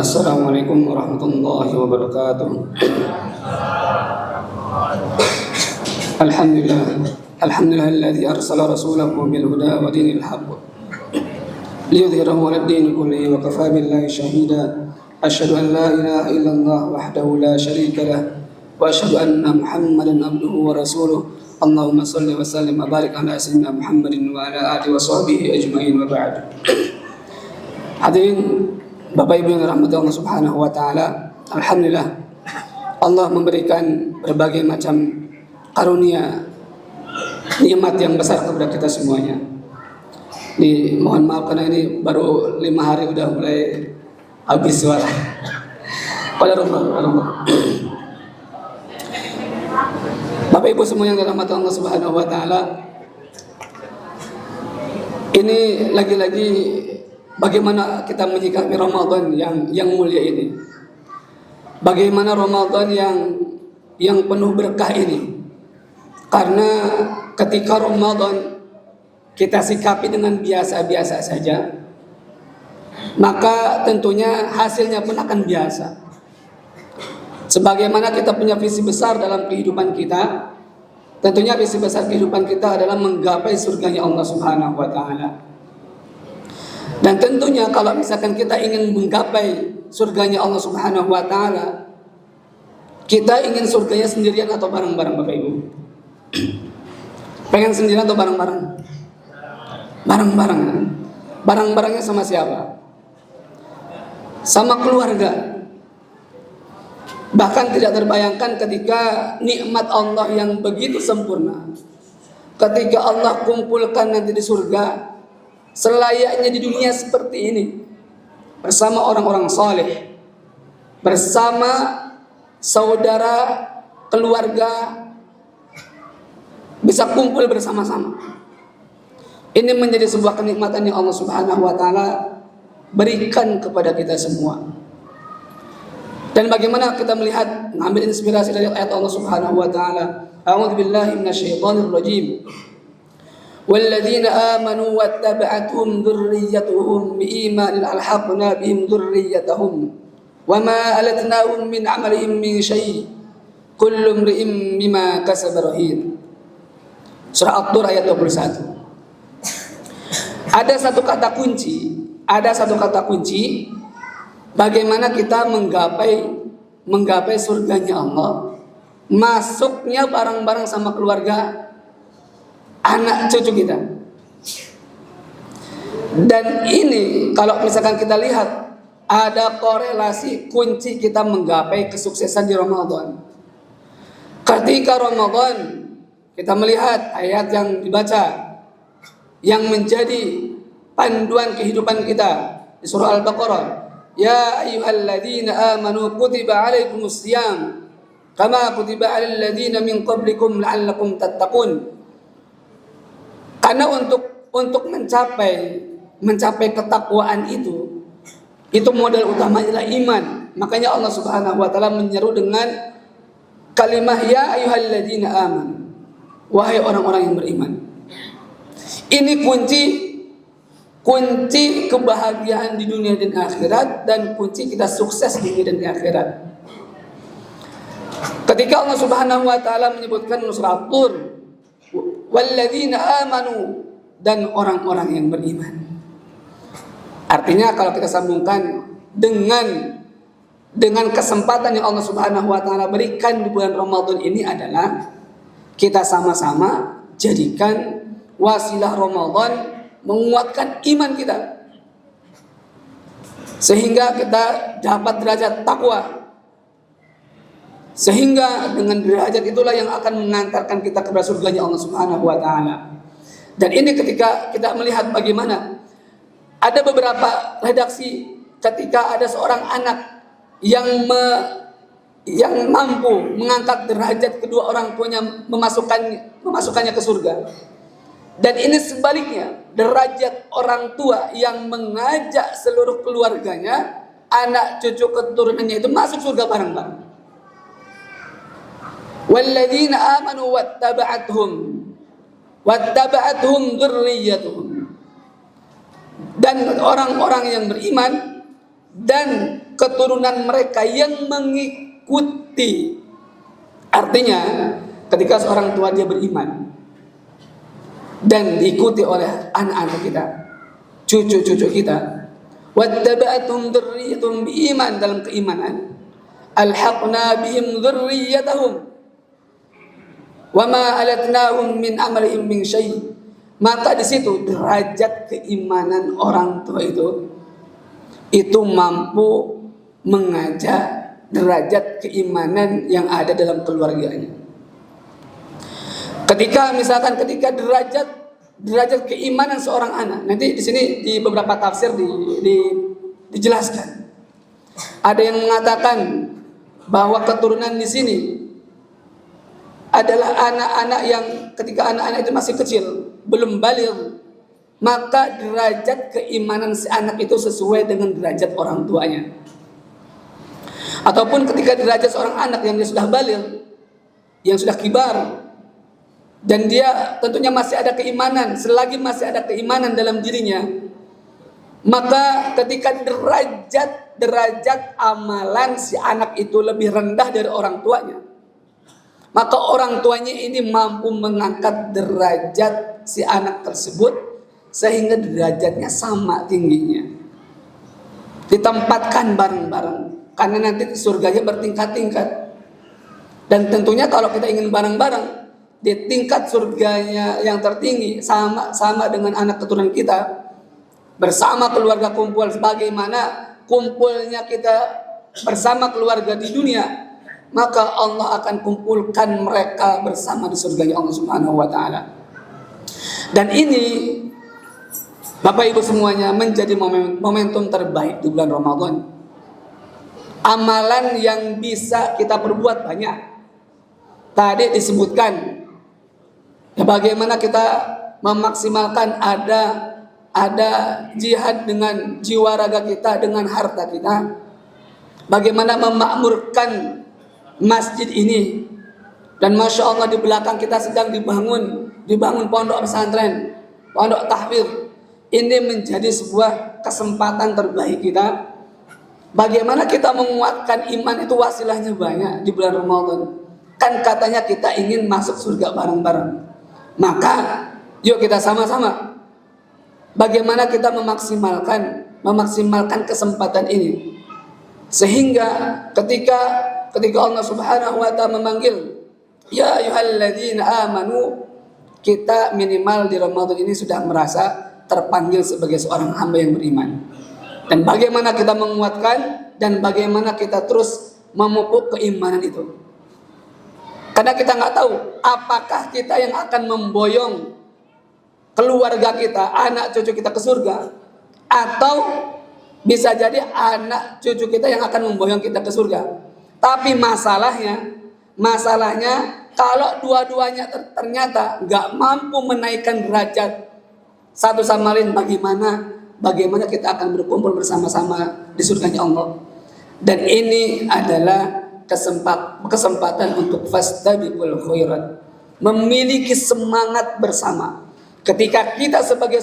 Assalamualaikum warahmatullahi wabarakatuh. Alhamdulillahilladzi arsala rasulahu bil huda wa dinil haqq liyudhhirahu 'alad dini kullihi wa kafaa billahi shahida. Asyhadu an la ilaha illallah wahdahu la syarika lah wa asyhadu anna Muhammadan abduhu wa rasuluh. Allahumma shalli wa sallim wa barik ala sayyidina Muhammadin wa ala alihi wa sahbihi ajmain wa ba'd. Hadirin Bapak Ibu yang dirahmati Allah Subhanahu wa taala, alhamdulillah Allah memberikan berbagai macam karunia nikmat yang besar kepada kita semuanya. Mohon maaf karena ini baru 5 hari udah mulai habis suara. Allah. Bapak Ibu semua yang dirahmati Allah Subhanahu wa taala, ini lagi-lagi bagaimana kita menyikapi Ramadan yang mulia ini. Bagaimana Ramadan yang penuh berkah ini. Karena ketika Ramadan kita sikapi dengan biasa-biasa saja, maka tentunya hasilnya pun akan biasa. Sebagaimana kita punya visi besar dalam kehidupan kita, tentunya visi besar kehidupan kita adalah menggapai surganya Allah Subhanahu wa taala. Dan tentunya kalau misalkan kita ingin menggapai surganya Allah Subhanahu wa taala, kita ingin surganya sendirian atau bareng-bareng Bapak Ibu? Pengen sendirian atau bareng-bareng? Bareng-bareng. Bareng-barengnya sama siapa? Sama keluarga. Bahkan tidak terbayangkan ketika nikmat Allah yang begitu sempurna, ketika Allah kumpulkan nanti di surga selayaknya di dunia seperti ini, bersama orang-orang saleh, bersama saudara, keluarga, bisa kumpul bersama-sama. Ini menjadi sebuah kenikmatan yang Allah Subhanahu wa taala berikan kepada kita semua. Dan bagaimana kita melihat, mengambil inspirasi dari ayat Allah Subhanahu wa taala, a'udzubillahi minasyaitonir rajim. والذين آمنوا واتبعتهم ذريتهم بإيمان ألحقنا بهم ذريتهم وما ألتناهم من عملهم من شيء كل امرئ بما كسب رهين. Surah At-Tur ayat 21. Ada satu kata kunci bagaimana kita menggapai surganya Allah, masuknya bareng-bareng sama keluarga, anak cucu kita. Dan ini kalau misalkan kita lihat, ada korelasi kunci kita menggapai kesuksesan di Ramadan. Ketika Ramadan kita melihat ayat yang dibaca yang menjadi panduan kehidupan kita di surah Al-Baqarah, ya ayyuhalladzina amanu kutiba alaikumusiyam kama kutiba alal ladzina min qablikum la'allakum tattaqun. Karena untuk mencapai ketakwaan itu modal utamanya adalah iman. Makanya Allah Subhanahu wa taala menyeru dengan kalimah ya ayyuhalladzina amanu, wahai orang-orang yang beriman. Ini kunci kebahagiaan di dunia dan akhirat, dan kunci kita sukses di dunia dan di akhirat. Ketika Allah Subhanahu wa taala menyebutkan surah At-Tur, walladzina amanu, dan orang-orang yang beriman. Artinya kalau kita sambungkan dengan kesempatan yang Allah Subhanahu wa taala berikan di bulan Ramadan ini adalah kita sama-sama jadikan wasilah Ramadan menguatkan iman kita, sehingga kita dapat derajat takwa. Sehingga dengan derajat itulah yang akan mengantarkan kita kepada surganya Allah Subhanahu wa taala. Dan ini ketika kita melihat bagaimana ada beberapa redaksi ketika ada seorang anak yang mampu mengangkat derajat kedua orang tuanya, memasukkannya ke surga. Dan ini sebaliknya, derajat orang tua yang mengajak seluruh keluarganya, anak cucu keturunannya itu masuk surga bareng-bareng. Walladzina amanu wattaba'athum dzurriyyatuhum, dan orang-orang yang beriman dan keturunan mereka yang mengikuti. Artinya ketika seorang tua dia beriman dan diikuti oleh anak-anak kita, cucu-cucu kita, wattaba'atum dzurriyyatuhum biiman, dalam keimanan, alhaqna bihim dzurriyyatahum wama alatnahum min amalihim min syai'. Maka di situ derajat keimanan orang tua itu mampu mengajak derajat keimanan yang ada dalam keluarganya. Ketika derajat keimanan seorang anak, nanti di sini di beberapa tafsir dijelaskan. Ada yang mengatakan bahwa keturunan di sini adalah anak-anak yang ketika anak-anak itu masih kecil, belum baligh, maka derajat keimanan si anak itu sesuai dengan derajat orang tuanya. Ataupun ketika derajat seorang anak yang dia sudah baligh, yang sudah kibar, dan dia tentunya masih ada keimanan, selagi masih ada keimanan dalam dirinya, maka ketika derajat amalan si anak itu lebih rendah dari orang tuanya, maka orang tuanya ini mampu mengangkat derajat si anak tersebut sehingga derajatnya sama tingginya, ditempatkan bareng-bareng, karena nanti surganya bertingkat-tingkat. Dan tentunya kalau kita ingin bareng-bareng di tingkat surganya yang tertinggi, sama dengan anak keturunan kita, bersama keluarga kumpul sebagaimana kumpulnya kita bersama keluarga di dunia, maka Allah akan kumpulkan mereka bersama di surganya Allah Subhanahu wa taala. Dan ini Bapak Ibu semuanya menjadi momentum terbaik di bulan Ramadan. Amalan yang bisa kita perbuat banyak. Tadi disebutkan bagaimana kita memaksimalkan ada jihad dengan jiwa raga kita, dengan harta kita. Bagaimana memakmurkan masjid ini. Dan Masya Allah di belakang kita sedang dibangun pondok pesantren, pondok tahfidz. Ini menjadi sebuah kesempatan terbaik kita. Bagaimana kita menguatkan iman itu, wasilahnya banyak di bulan Ramadan. Kan katanya kita ingin masuk surga bareng-bareng. Maka yuk kita sama-sama bagaimana kita memaksimalkan kesempatan ini, sehingga ketika Allah Subhanahu wa taala memanggil ya ayyuhalladzina amanu, kita minimal di Ramadan ini sudah merasa terpanggil sebagai seorang hamba yang beriman. Dan bagaimana kita menguatkan dan bagaimana kita terus memupuk keimanan itu. Karena kita nggak tahu apakah kita yang akan memboyong keluarga kita, anak cucu kita ke surga, atau bisa jadi anak cucu kita yang akan memboyong kita ke surga. Tapi masalahnya kalau dua-duanya ternyata nggak mampu menaikkan derajat satu sama lain, bagaimana kita akan berkumpul bersama-sama di surganya Allah. Dan ini adalah kesempatan untuk fastabiqul khairat, memiliki semangat bersama. Ketika kita sebagai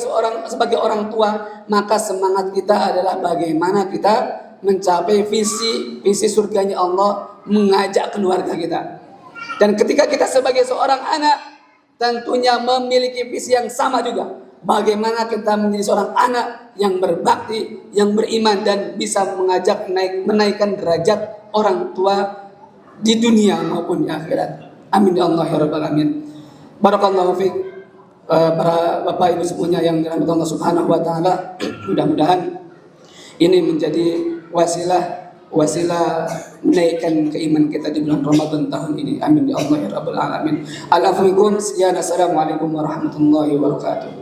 orang tua, maka semangat kita adalah bagaimana kita mencapai visi surganya Allah, mengajak keluarga kita. Dan ketika kita sebagai seorang anak, tentunya memiliki visi yang sama juga. Bagaimana kita menjadi seorang anak yang berbakti, yang beriman, dan bisa mengajak menaikkan derajat orang tua di dunia maupun di akhirat. Amin ya Allah ya rabbal alamin. Barakallahu fiik. Para bapak ibu semuanya yang dirahmati Allah Subhanahu wa taala, mudah-mudahan ini menjadi wasilah menaikkan keimanan kita di bulan Ramadan tahun ini. Amin ya Allah ya rabbal alamin. Assalamualaikum warahmatullahi wabarakatuh.